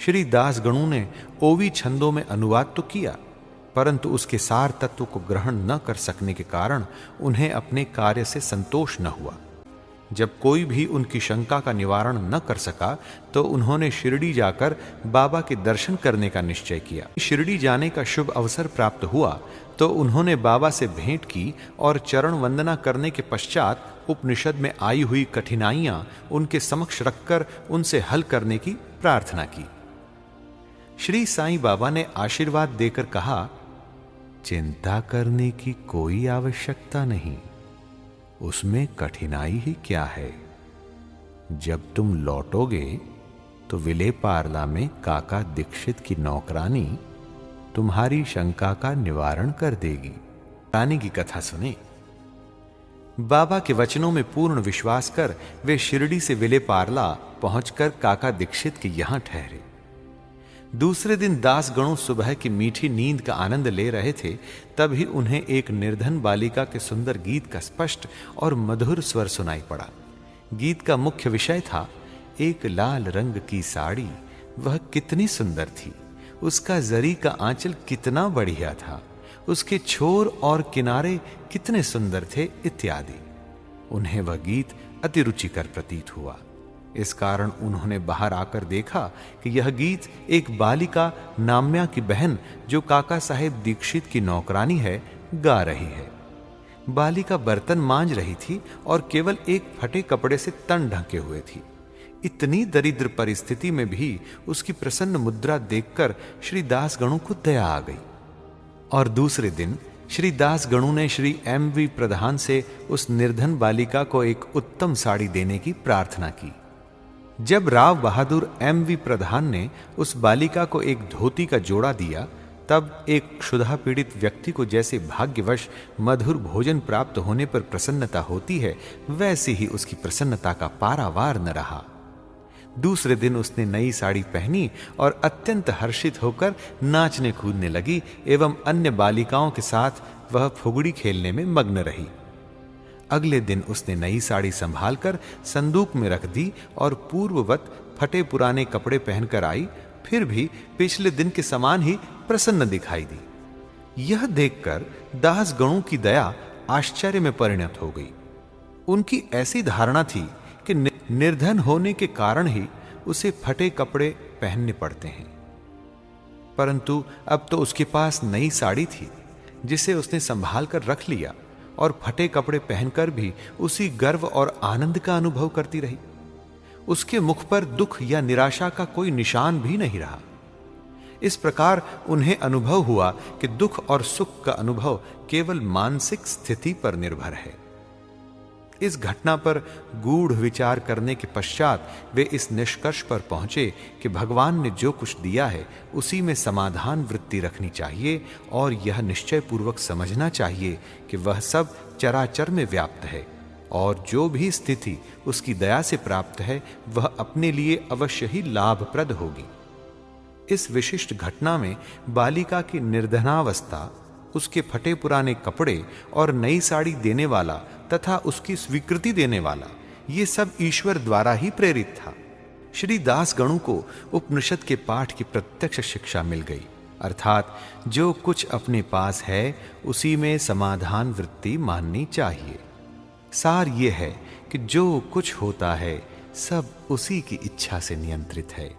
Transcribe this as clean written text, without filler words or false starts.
श्री दास गणु ने ओवी छंदों में अनुवाद तो किया, परंतु उसके सार तत्व को ग्रहण न कर सकने के कारण उन्हें अपने कार्य से संतोष न हुआ। जब कोई भी उनकी शंका का निवारण न कर सका तो उन्होंने शिरडी जाकर बाबा के दर्शन करने का निश्चय किया। शिरडी जाने का शुभ अवसर प्राप्त हुआ तो उन्होंने बाबा से भेंट की और चरण वंदना करने के पश्चात उपनिषद में आई हुई कठिनाइयां उनके समक्ष रखकर उनसे हल करने की प्रार्थना की। श्री साईं बाबा ने आशीर्वाद देकर कहा, चिंता करने की कोई आवश्यकता नहीं, उसमें कठिनाई ही क्या है। जब तुम लौटोगे तो विलेपार्ला में काका दीक्षित की नौकरानी तुम्हारी शंका का निवारण कर देगी। रानी की कथा सुने। बाबा के वचनों में पूर्ण विश्वास कर वे शिरडी से विलेपार्ला पहुंचकर काका दीक्षित के यहां ठहरे। दूसरे दिन दास गणों सुबह की मीठी नींद का आनंद ले रहे थे, तभी उन्हें एक निर्धन बालिका के सुंदर गीत का स्पष्ट और मधुर स्वर सुनाई पड़ा। गीत का मुख्य विषय था, एक लाल रंग की साड़ी वह कितनी सुंदर थी, उसका जरी का आंचल कितना बढ़िया था, उसके छोर और किनारे कितने सुंदर थे इत्यादि। उन्हें वह गीत अति रुचिकर प्रतीत हुआ। इस कारण उन्होंने बाहर आकर देखा कि यह गीत एक बालिका नाम्या की बहन, जो काका साहेब दीक्षित की नौकरानी है, गा रही है। बालिका बर्तन मांज रही थी और केवल एक फटे कपड़े से तन ढके हुए थी। इतनी दरिद्र परिस्थिति में भी उसकी प्रसन्न मुद्रा देखकर श्री दास गणु को दया आ गई। और दूसरे दिन श्री दास गणु ने श्री एम.वी. प्रधान से उस निर्धन बालिका को एक उत्तम साड़ी देने की प्रार्थना की। जब राव बहादुर एम.वी. प्रधान ने उस बालिका को एक धोती का जोड़ा दिया, तब एक क्षुधा पीड़ित व्यक्ति को जैसे भाग्यवश मधुर भोजन प्राप्त होने पर प्रसन्नता होती है, वैसे ही उसकी प्रसन्नता का पारावार न रहा। दूसरे दिन उसने नई साड़ी पहनी और अत्यंत हर्षित होकर नाचने कूदने लगी एवं अन्य बालिकाओं के साथ वह फुगड़ी खेलने में मग्न रही। अगले दिन उसने नई साड़ी संभालकर संदूक में रख दी और पूर्ववत फटे पुराने कपड़े पहनकर आई, फिर भी पिछले दिन के समान ही प्रसन्न दिखाई दी। यह देखकर दास गणों की दया आश्चर्य में परिणत हो गई। उनकी ऐसी धारणा थी कि निर्धन होने के कारण ही उसे फटे कपड़े पहनने पड़ते हैं, परंतु अब तो उसके पास नई साड़ी थी जिसे उसने संभाल कर रख लिया और फटे कपड़े पहनकर भी उसी गर्व और आनंद का अनुभव करती रही। उसके मुख पर दुख या निराशा का कोई निशान भी नहीं रहा। इस प्रकार उन्हें अनुभव हुआ कि दुख और सुख का अनुभव केवल मानसिक स्थिति पर निर्भर है। इस घटना पर गूढ़ विचार करने के पश्चात वे इस निष्कर्ष पर पहुंचे कि भगवान ने जो कुछ दिया है उसी में समाधान वृत्ति रखनी चाहिए और यह निश्चय पूर्वक समझना चाहिए कि वह सब चराचर में व्याप्त है और जो भी स्थिति उसकी दया से प्राप्त है वह अपने लिए अवश्य ही लाभप्रद होगी। इस विशिष्ट घटना में बालिका की निर्धनावस्था, उसके फटे पुराने कपड़े और नई साड़ी देने वाला तथा उसकी स्वीकृति देने वाला, ये सब ईश्वर द्वारा ही प्रेरित था। श्री दास गणु को उपनिषद के पाठ की प्रत्यक्ष शिक्षा मिल गई, अर्थात जो कुछ अपने पास है उसी में समाधान वृत्ति माननी चाहिए। सार ये है कि जो कुछ होता है सब उसी की इच्छा से नियंत्रित है